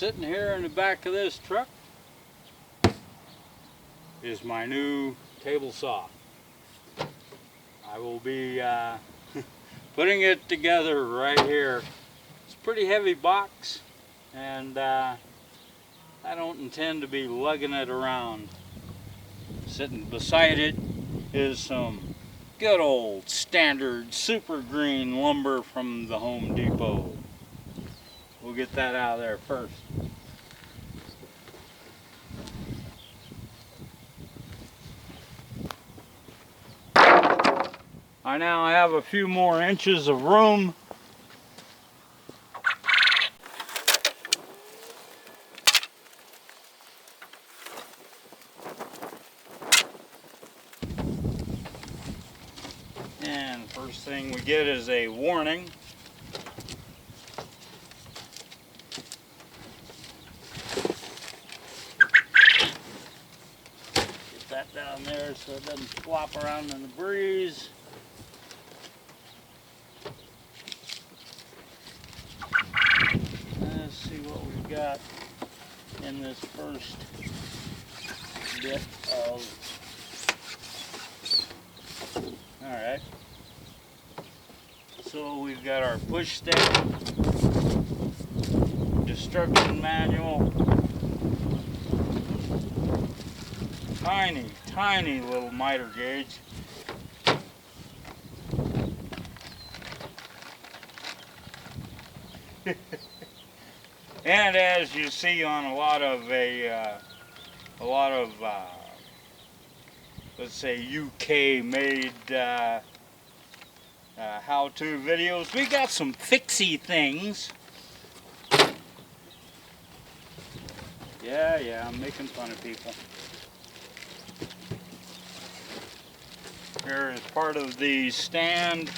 Sitting here in the back of this truck is my new table saw. I will be putting it together right here. It's a pretty heavy box, and I don't intend to be lugging it around. Sitting beside it is some good old standard super green lumber from the Home Depot. We'll get that out of there first. I now have a few more inches of room. And first thing we get is a warning. Get that down there so it doesn't flop around in the breeze. Let's see what we've got in this first bit of... Alright, so we've got our push step, destruction manual, tiny little miter gauge, and as you see on a lot of let's say UK made how-to videos, we got some fixie things. Yeah, I'm making fun of people. Here is part of the stand.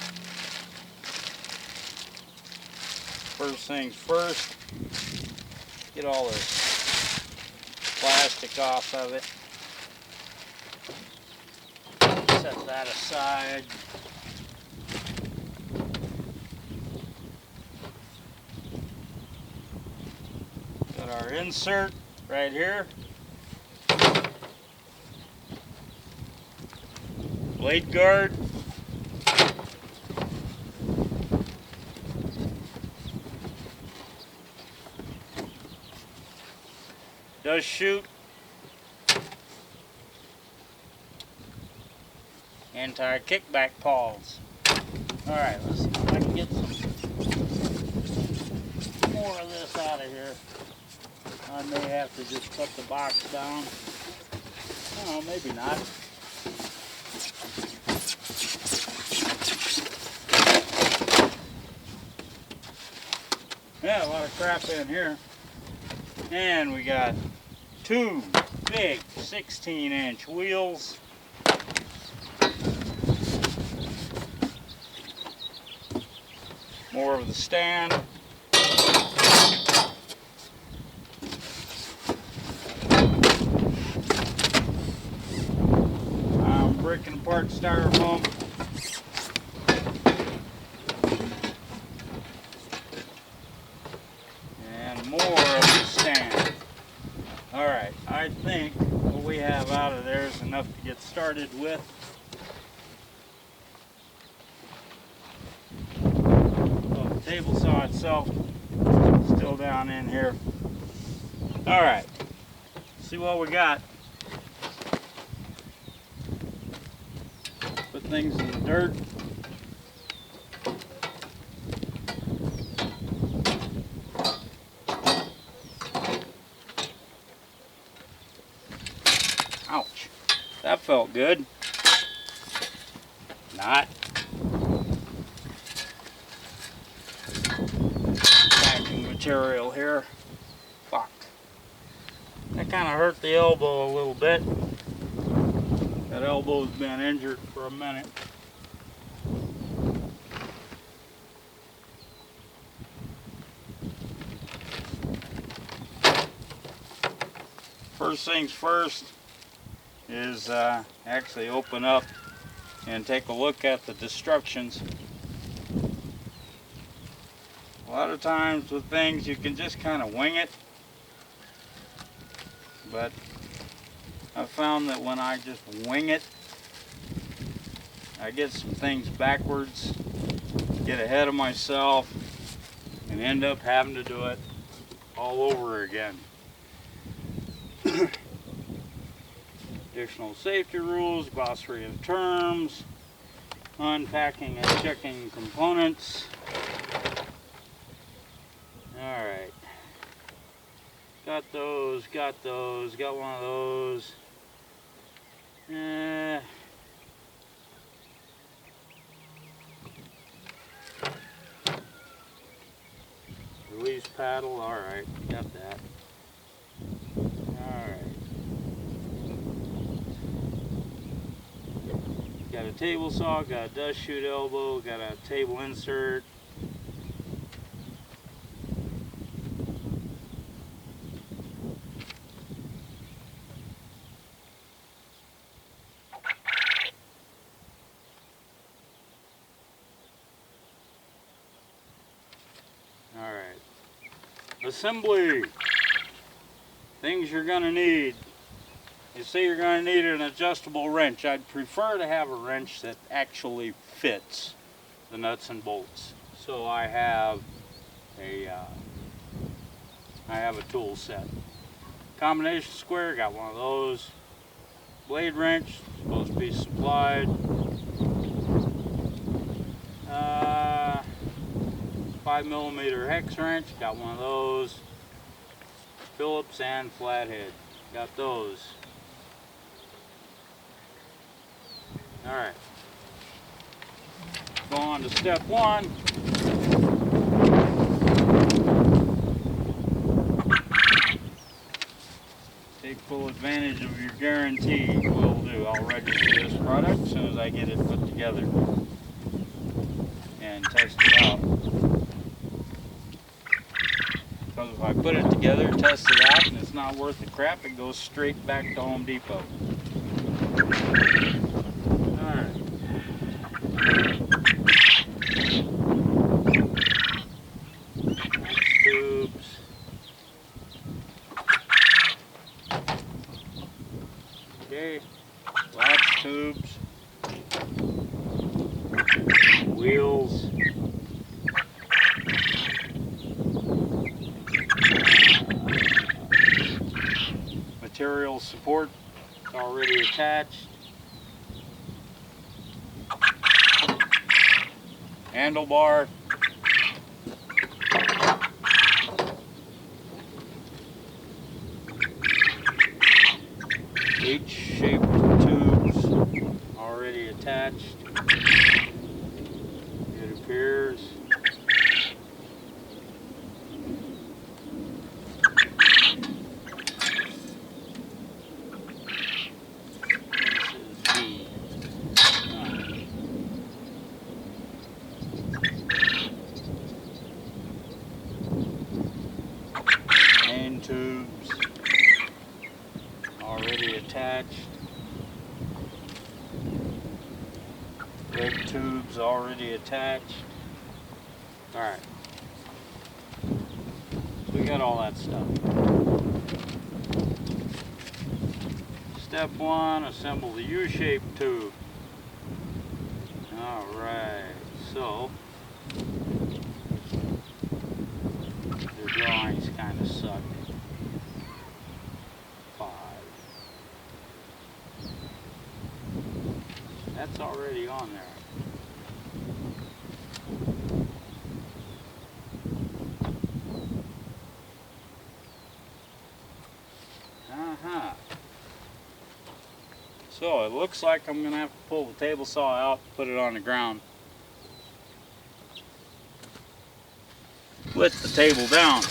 First things first, get all this plastic off of it. Set that aside. Got our insert right here. Blade guard. Does shoot. Anti-kickback paws. Alright, let's see if I can get some more of this out of here. I may have to just put the box down. Oh, maybe not. Yeah, a lot of crap in here. And we got two big 16-inch wheels. More of the stand. I'm breaking apart styrofoam. And more of the stand. Alright, I think what we have out of there is enough to get started with. Table saw itself still down in here. Alright, see what we got. Put things in the dirt. Ouch, that felt good. Not. Material here. Fuck. That kind of hurt the elbow a little bit. That elbow's been injured for a minute. First things first is actually open up and take a look at the destructions. A lot of times with things you can just kind of wing it. but I found that when I just wing it, I get some things backwards, get ahead of myself, and end up having to do it all over again. Additional safety rules, glossary of terms, unpacking and checking components. Alright. Got one of those. Release paddle, alright, got that. Alright. Got a table saw, got a dust chute elbow, got a table insert. Alright. Assembly. Things you're going to need. You say you're going to need an adjustable wrench. I'd prefer to have a wrench that actually fits the nuts and bolts. So I have a tool set. Combination square, got one of those. Blade wrench, supposed to be supplied. 5mm hex wrench, got one of those. Phillips and flathead, got those. Alright, go on to step one. Take full advantage of your guarantee. Will do. I'll register this product as soon as I get it put together and test it out. Because if I put it together, test it out, and it's not worth the crap, it goes straight back to Home Depot. Alright. Tubes. Okay. Latch tubes. Wheels. Material support already attached. Handlebar. H-shaped tubes already attached. It appears. Tubes already attached. Red tubes already attached. Alright. We got all that stuff. Step one, assemble the U-shaped tube. Alright, so the drawings kind of suck. 5. That's already on there. So it looks like I'm going to have to pull the table saw out, put it on the ground. Lift the table down.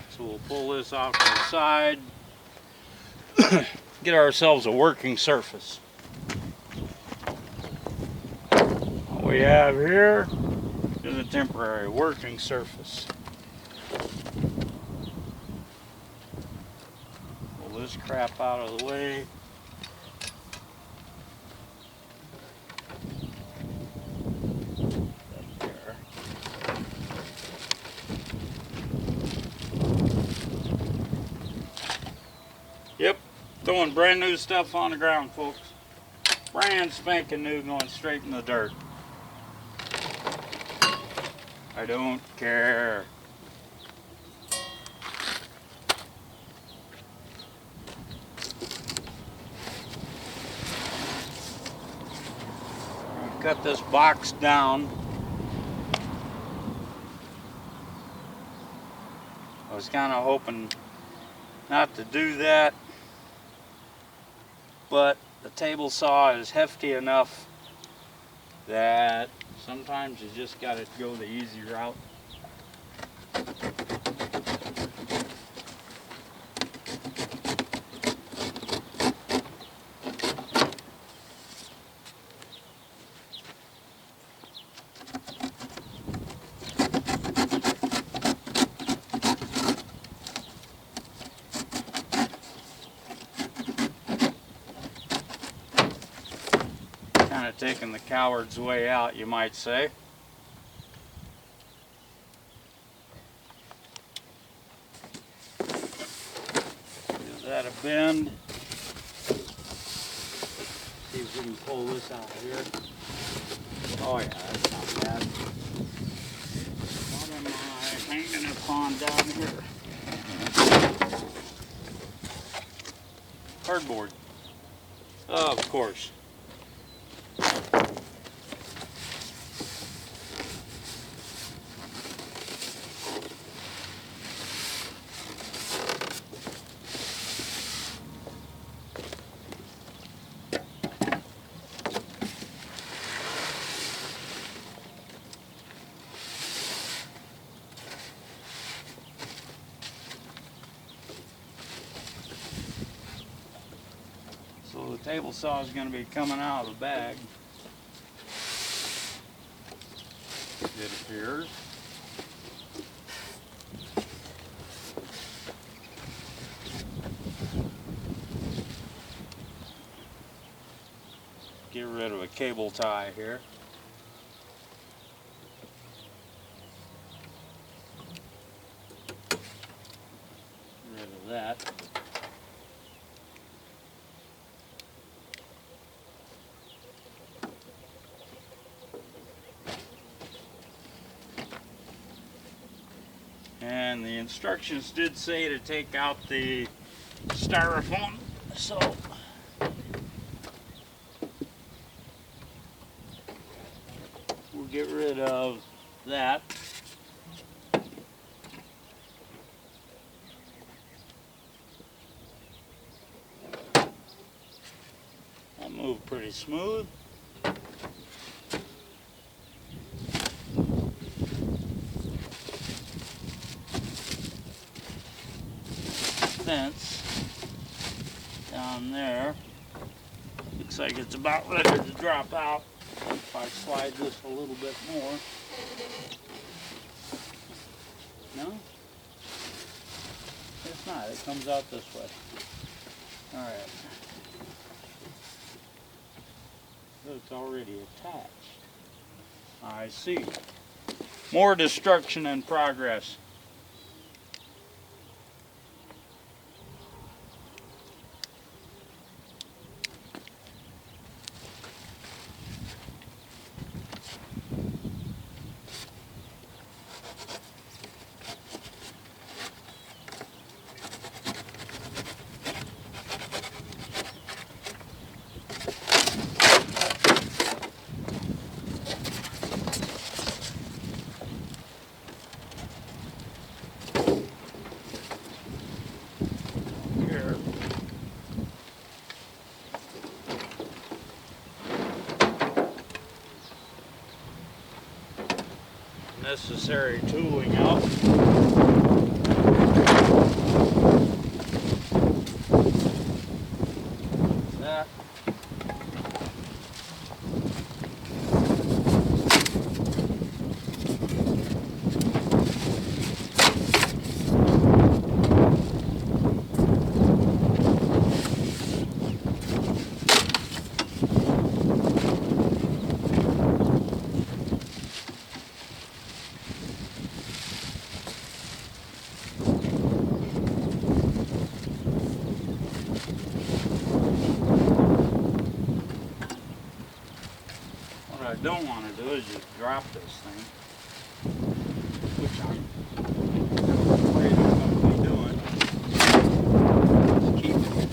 So we'll pull this off to the side. Get ourselves a working surface. What we have here is a temporary working surface. Pull this crap out of the way. Throwing brand new stuff on the ground, folks. Brand spanking new, going straight in the dirt. I don't care. Cut this box down. I was kind of hoping not to do that, but the table saw is hefty enough that sometimes you just got to go the easy route. Kind of taking the coward's way out, you might say. Give that a bend. See if we can pull this out of here. Oh yeah, that's not bad. What am I hanging upon down here? Cardboard. Oh, of course. So the table saw is going to be coming out of the bag, it appears. Get rid of a cable tie here. Get rid of that. And the instructions did say to take out the styrofoam, so we'll get rid of that. That moved pretty smooth. Fence down there looks like it's about ready to drop out if I slide this a little bit more. No? It's not. It comes out this way. Alright. It's already attached. I see. More destruction in progress. Necessary tooling out. That. don't want to do is just drop this thing, which I'm afraid I'm going to be doing. Just keep going.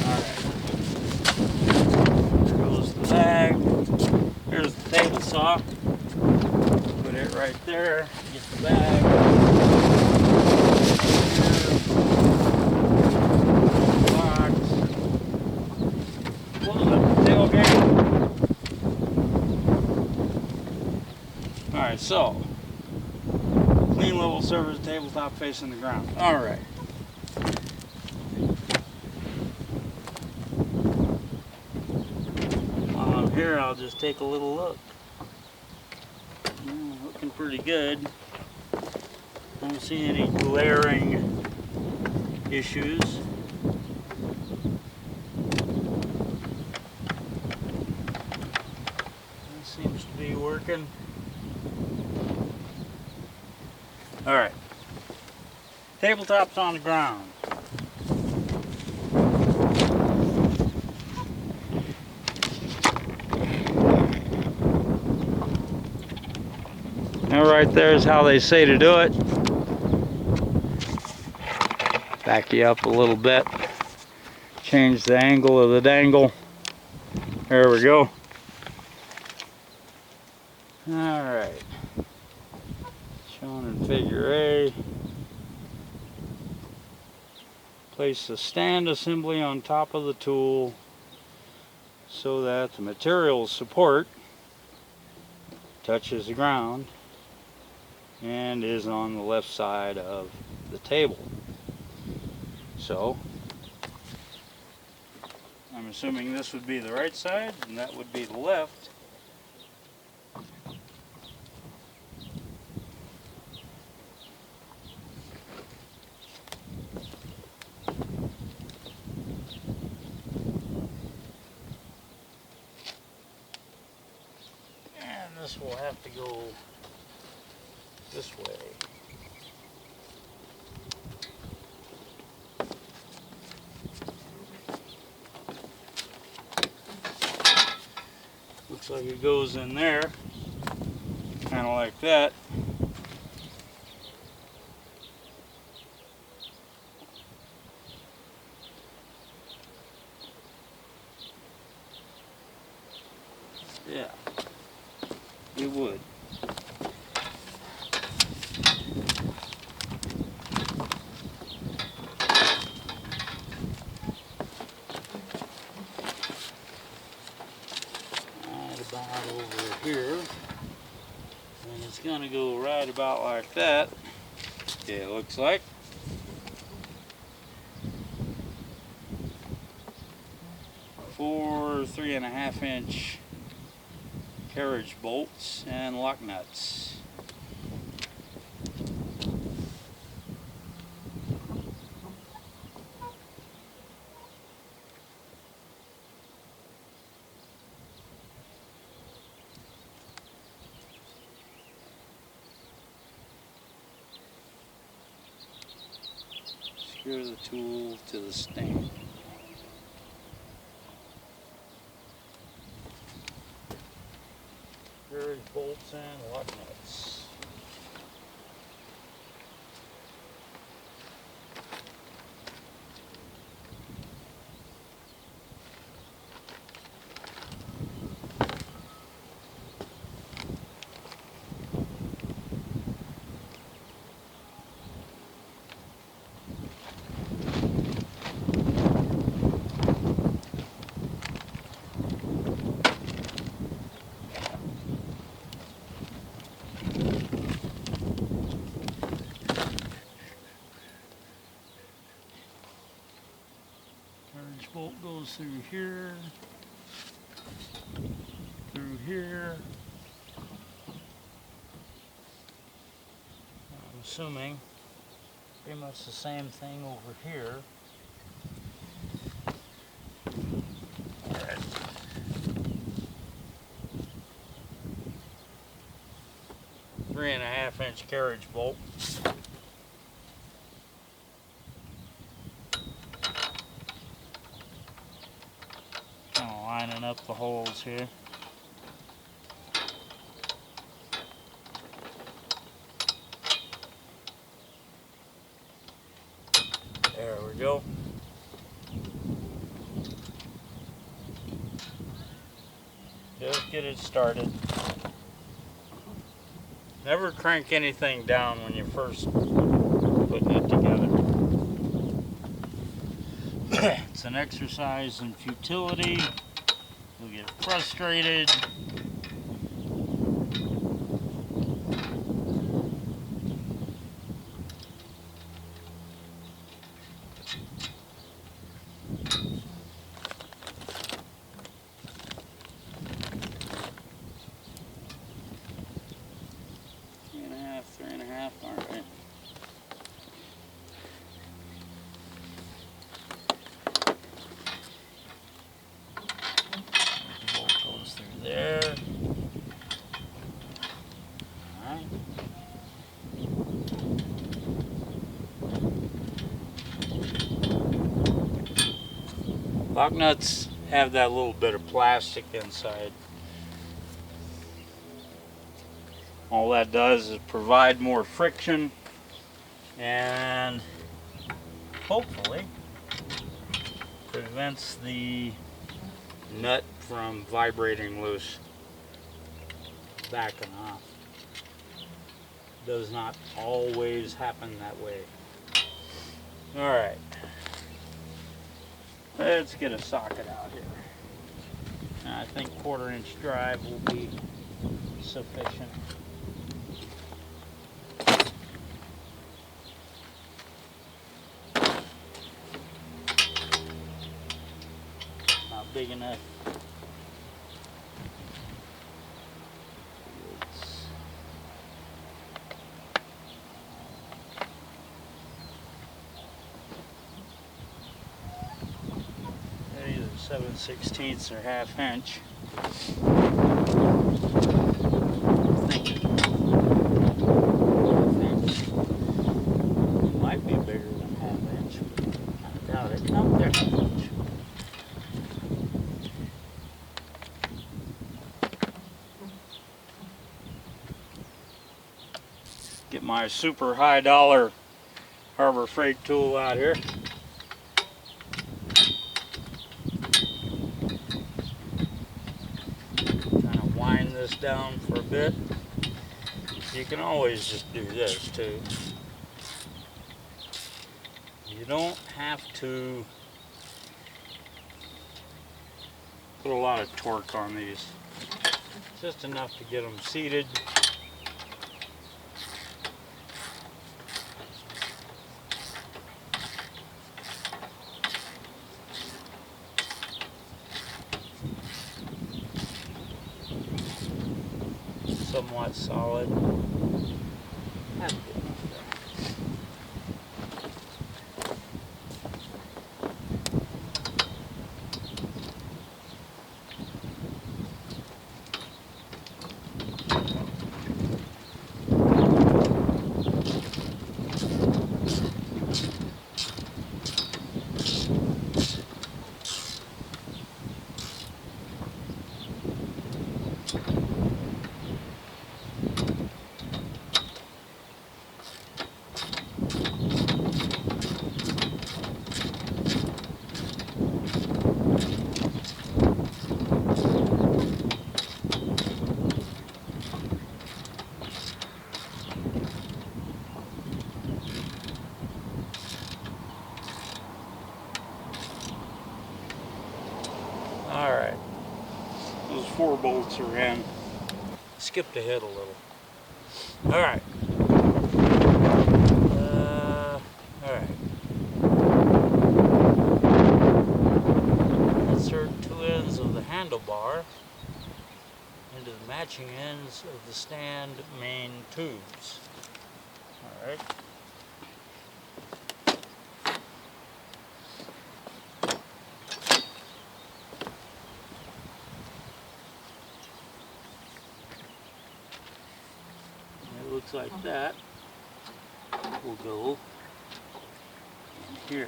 Alright. There goes the bag. Here's the table saw. Put it right there. Get the bag. Box. Close up the tailgate. Alright, so clean level surface, tabletop facing the ground. Alright. Here I'll just take a little look. Looking pretty good. Don't see any glaring issues. That seems to be working. Alright. Tabletop's on the ground. Now right there is how they say to do it. Back you up a little bit. Change the angle of the dangle. There we go. Alright. Shown in figure A. Place the stand assembly on top of the tool so that the material support touches the ground and is on the left side of the table. So I'm assuming this would be the right side and that would be the left. And this will have to go this way. Looks like it goes in there, kind of like that. Yeah, it would. About over here, and it's gonna go right about like that. Yeah, it looks like. Four 3.5 inch carriage bolts and lock nuts. Secure the tool to the stand. Carriage bolts and lock nuts. Bolt goes through here, through here. I'm assuming pretty much the same thing over here. All right. Three and a half inch carriage bolt. line up the holes here. There we go. Just get it started. Never crank anything down when you're first putting it together. It's an exercise in futility. You'll get frustrated. Three and a half, all right. The bolt goes through there. All right. Lock nuts have that little bit of plastic inside. All that does is provide more friction and hopefully prevents the nut from vibrating loose, backing off. Does not always happen that way. All right, let's get a socket out here. I think 1/4 inch drive will be sufficient. Big enough. They're either 7/16 or 1/2 inch. It might be bigger than 1/2 inch. I doubt it. No, there's 1/2 inch. Get my super high dollar Harbor Freight tool out here. Kind of wind this down for a bit. You can always just do this too. You don't have to put a lot of torque on these. Just enough to get them seated. Somewhat solid. That's good enough there. Alright, those 4 bolts are in. Skipped ahead a little. Alright. Alright. Insert 2 ends of the handlebar into the matching ends of the stand main tubes. Alright. Looks like that will go in here.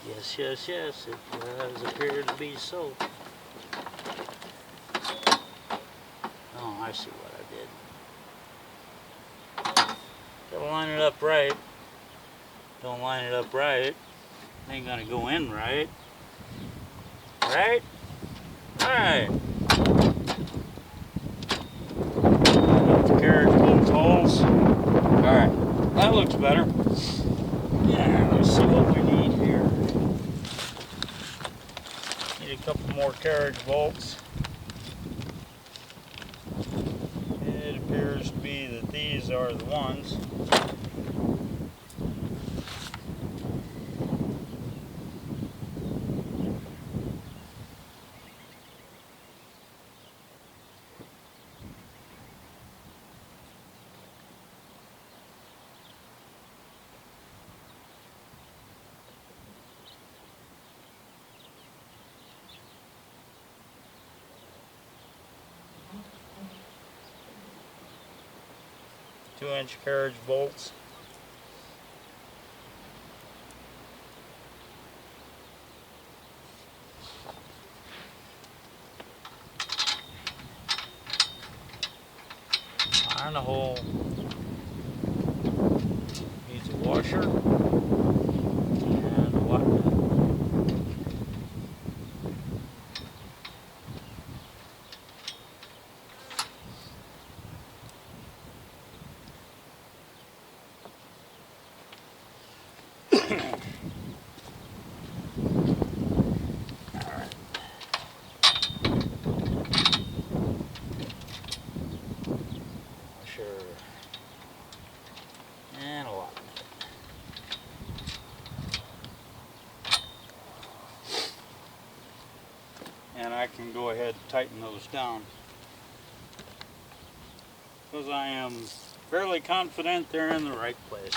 Yes, yes, yes, it does appear to be so. Oh, I see what I did. Gotta line it up right. Don't line it up right, it ain't gonna go in right. Right? Alright. The carriage bolts holes. Alright, that looks better. Yeah, let's see what we need here. Need a couple more carriage bolts. It appears to be that these are the ones. 2-inch carriage bolts. Iron the hole. Needs a washer and a lock nut. And a lock nut. And I can go ahead and tighten those down, because I am fairly confident they're in the right place.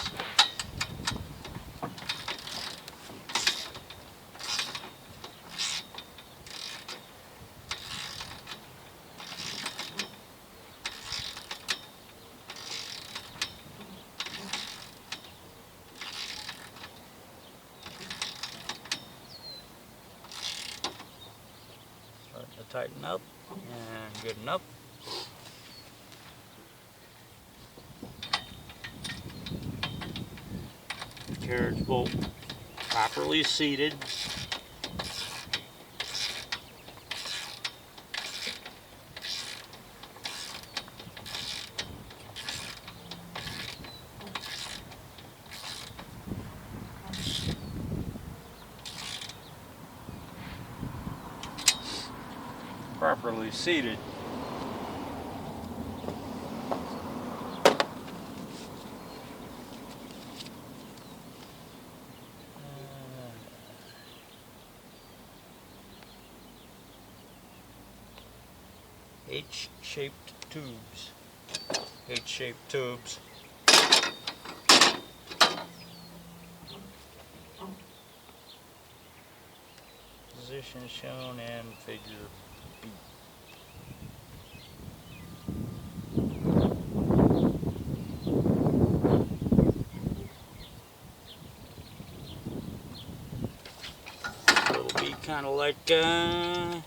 Starting to tighten up, and good enough. Carriage bolt properly seated. Properly seated. H-shaped tubes. H-shaped tubes. Position shown in figure B. So it'll be kind of like that.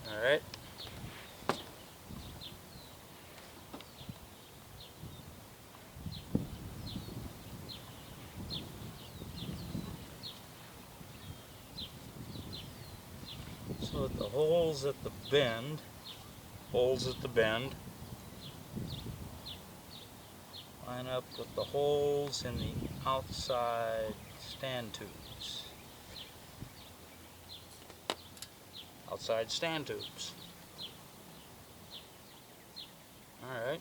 All right. So at the holes at the bend, line up with the holes in the outside stand tubes. Outside stand tubes. All right.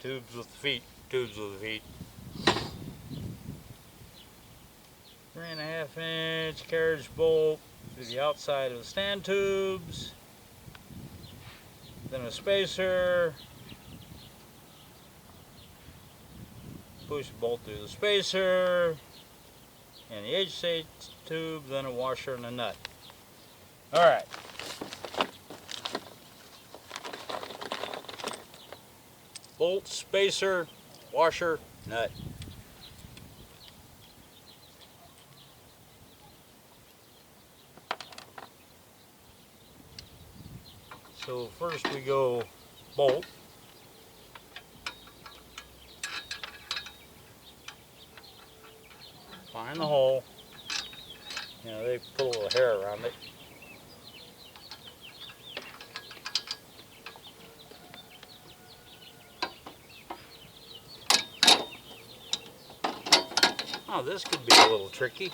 Tubes with the feet. 3.5 inch carriage bolt through the outside of the stand tubes. Then a spacer. Push the bolt through the spacer and the H-shaped tube, then a washer and a nut. All right. Bolt, spacer, washer, nut. So first we go bolt. Find the hole. You know, they put a little hair around it. Oh, this could be a little tricky.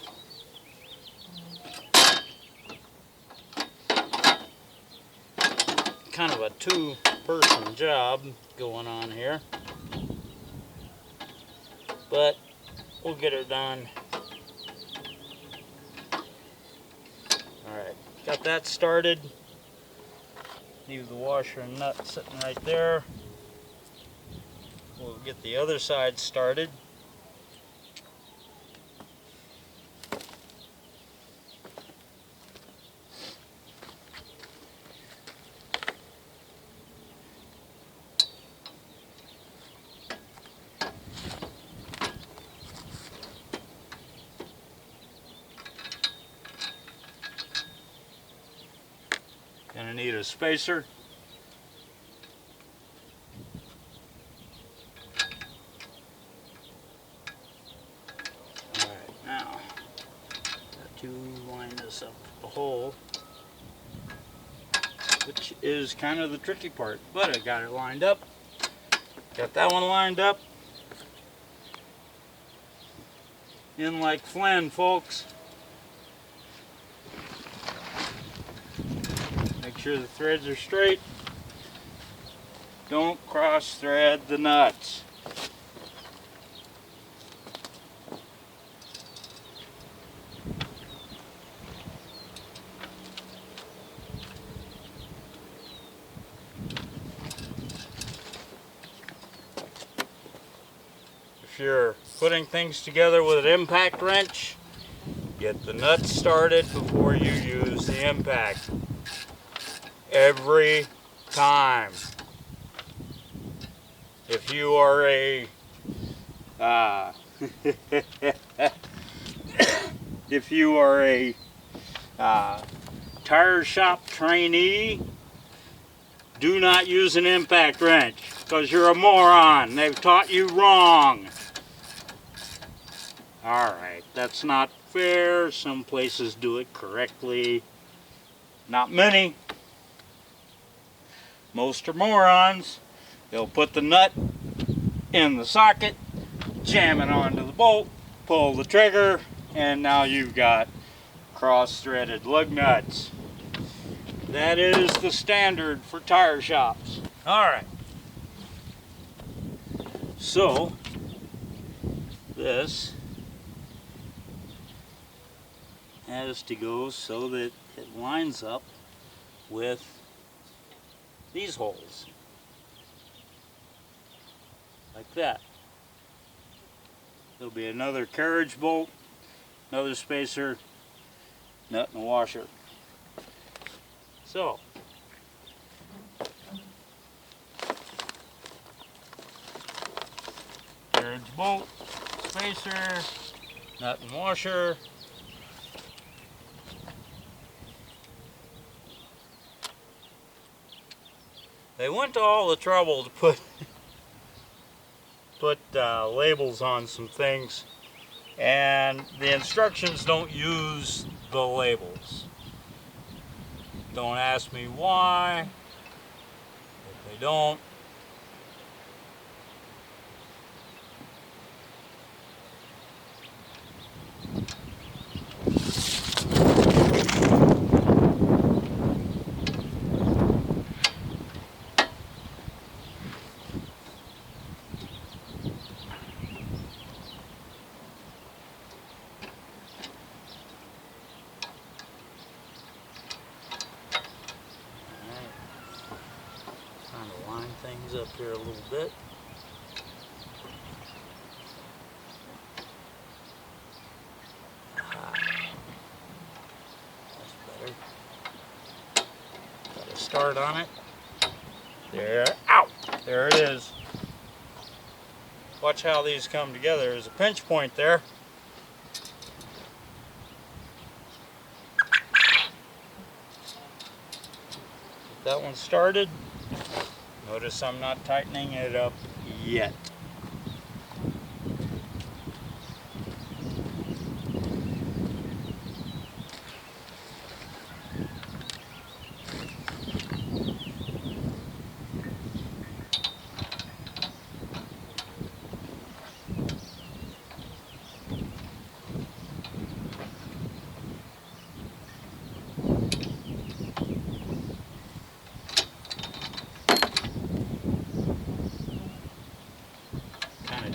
Kind of a two-person job going on here, but we'll get her done. Alright, got that started. Leave the washer and nut sitting right there. We'll get the other side started. Gonna need a spacer. Alright, now got to line this up the hole, which is kind of the tricky part, but I got it lined up. Got that one lined up. In like Flynn, folks. Make sure the threads are straight. Don't cross thread the nuts. If you're putting things together with an impact wrench, get the nuts started before you use the impact. Every time. If you are a if you are a tire shop trainee, do not use an impact wrench because you're a moron. They've taught you wrong. Alright, that's not fair. Some places do it correctly. Not many. Most are morons. They'll put the nut in the socket, jam it onto the bolt, pull the trigger, and now you've got cross-threaded lug nuts. That is the standard for tire shops. Alright. So, this has to go so that it lines up with these holes. Like that. There'll be another carriage bolt, another spacer, nut and a washer. So, carriage bolt, spacer, nut and washer. They went to all the trouble to put labels on some things, and the instructions don't use the labels. Don't ask me why, but they don't. Things up here a little bit. That's better. start on it. There, ow! There it is. Watch how these come together. There's a pinch point there. Get that one started. Notice I'm not tightening it up yet.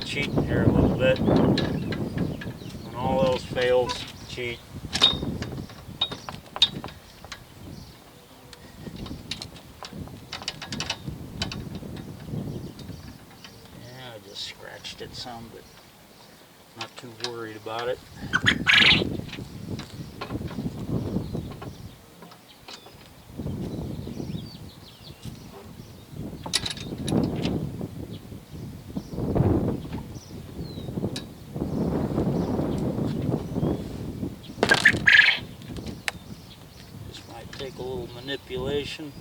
Cheating here a little bit. When all else fails, cheat. Yeah, I just scratched it some, but not too worried about it. Take a little manipulation.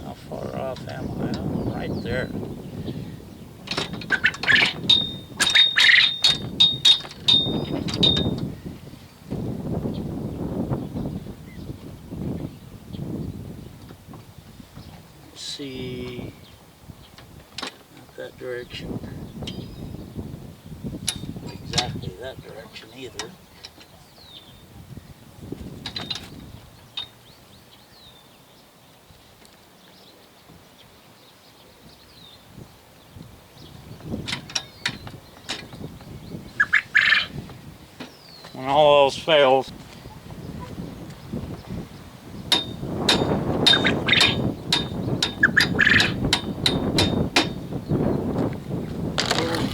How far off am I? I'm right there. See, not that direction, not exactly that direction either. When all else fails,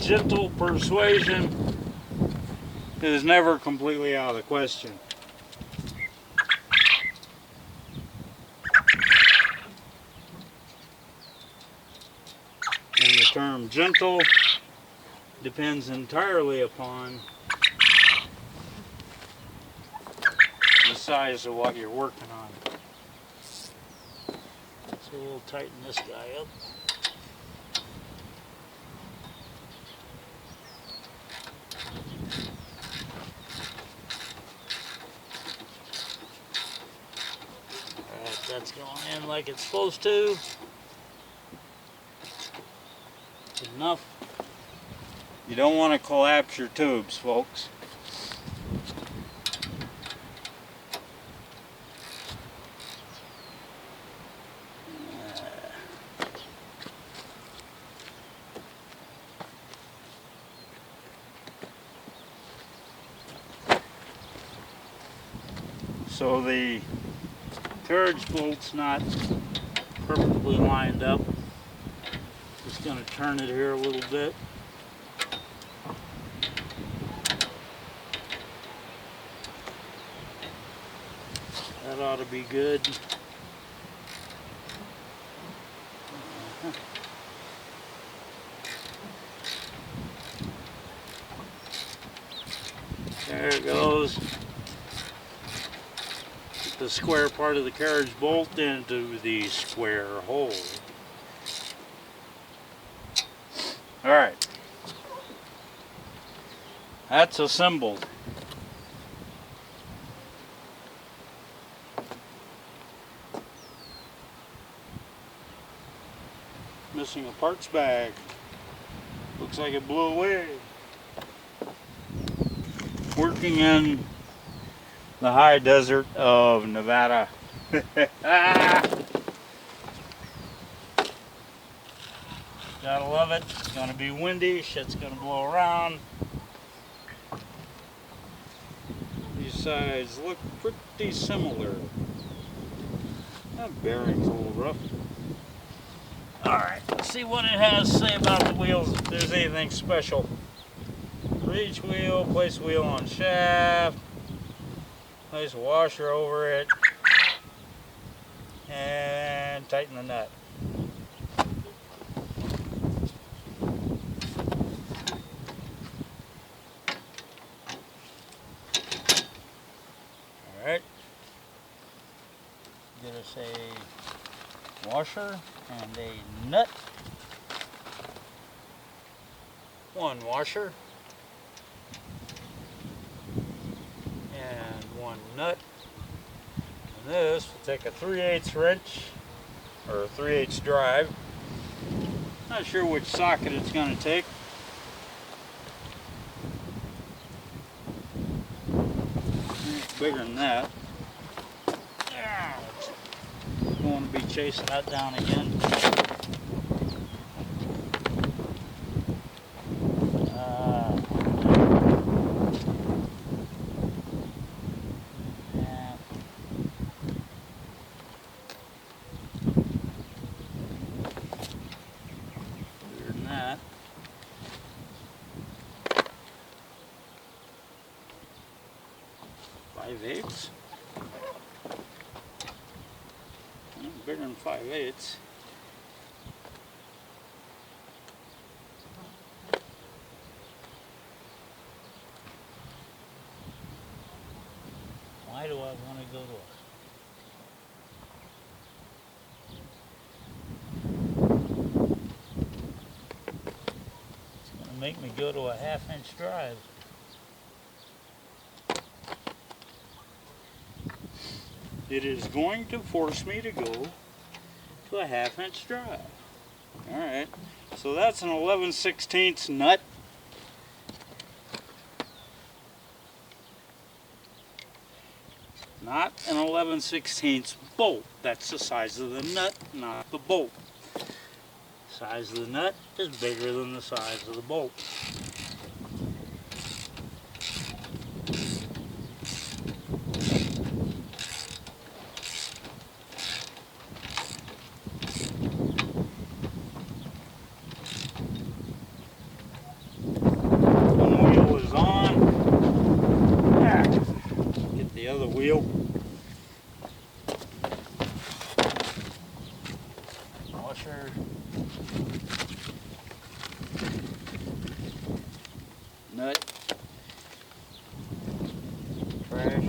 gentle persuasion is never completely out of the question. And the term gentle depends entirely upon the size of what you're working on. So we'll tighten this guy up. That's going in like it's supposed to. Good enough. You don't want to collapse your tubes, folks. So the carriage bolt's not perfectly lined up. Just going to turn it here a little bit. That ought to be good. There it goes. Put the square part of the carriage bolt into the square hole. Alright. That's assembled. Missing a parts bag. Looks like it blew away. Working in the high desert of Nevada. Gotta love it. It's gonna be windy, shit's gonna blow around. These sides look pretty similar. That bearing's a little rough. Alright, let's see what it has to say about the wheels, if there's anything special. For each wheel, place wheel on shaft, place a washer over it, and tighten the nut. Alright, get us a washer and a nut. One washer and one nut. And this will take a 3/8 wrench or a 3/8 drive. Not sure which socket it's going to take. It's bigger than that. Don't want to be chasing that down again. Bigger than that. Five-eighths. Bigger than 5/8. Why do I want to go to It's going to make me go to a 1/2-inch drive. It is going to force me to go to a 1/2-inch drive. Alright, so that's an 11/16 nut. Not an 11/16 bolt. That's the size of the nut, not the bolt. The size of the nut is bigger than the size of the bolt. The other wheel. Washer. Nut. Trash.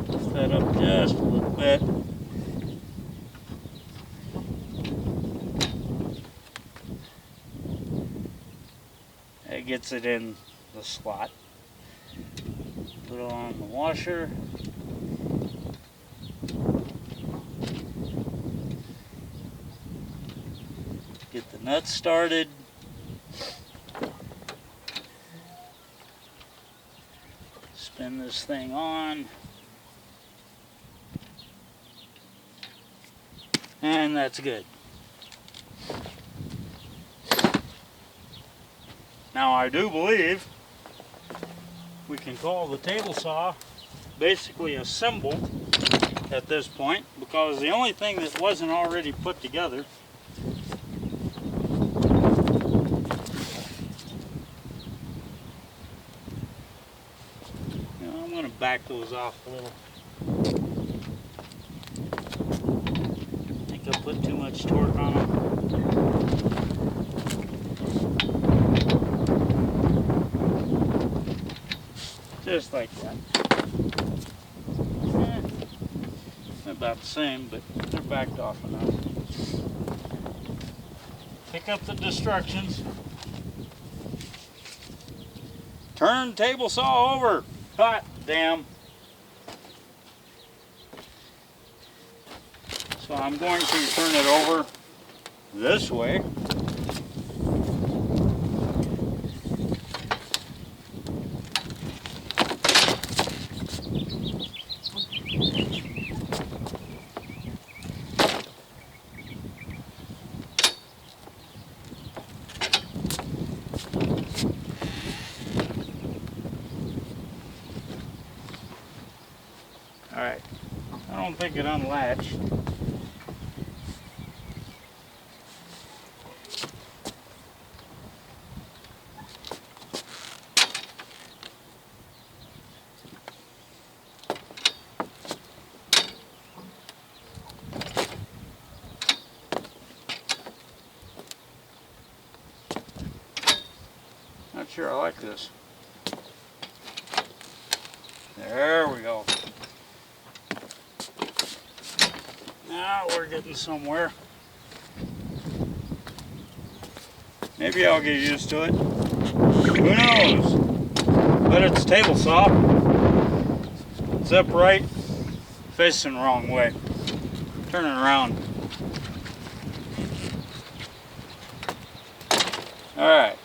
Lift that up just a little bit. It gets it in the slot. Put it on the washer. Get the nuts started. Spin this thing on. And that's good. Now I do believe we can call the table saw basically assembled at this point, because the only thing that wasn't already put together I'm going to back those off a little. I think I put too much torque on them. Just like that. About the same, but they're backed off enough. Pick up the instructions. Turn table saw over. Hot damn. So I'm going to turn it over this way. don't think it unlatched. Not sure I like this. There we go. Now we're getting somewhere. Maybe I'll get used to it. Who knows? But it's a table saw. It's upright, facing the wrong way. Turning around. Alright.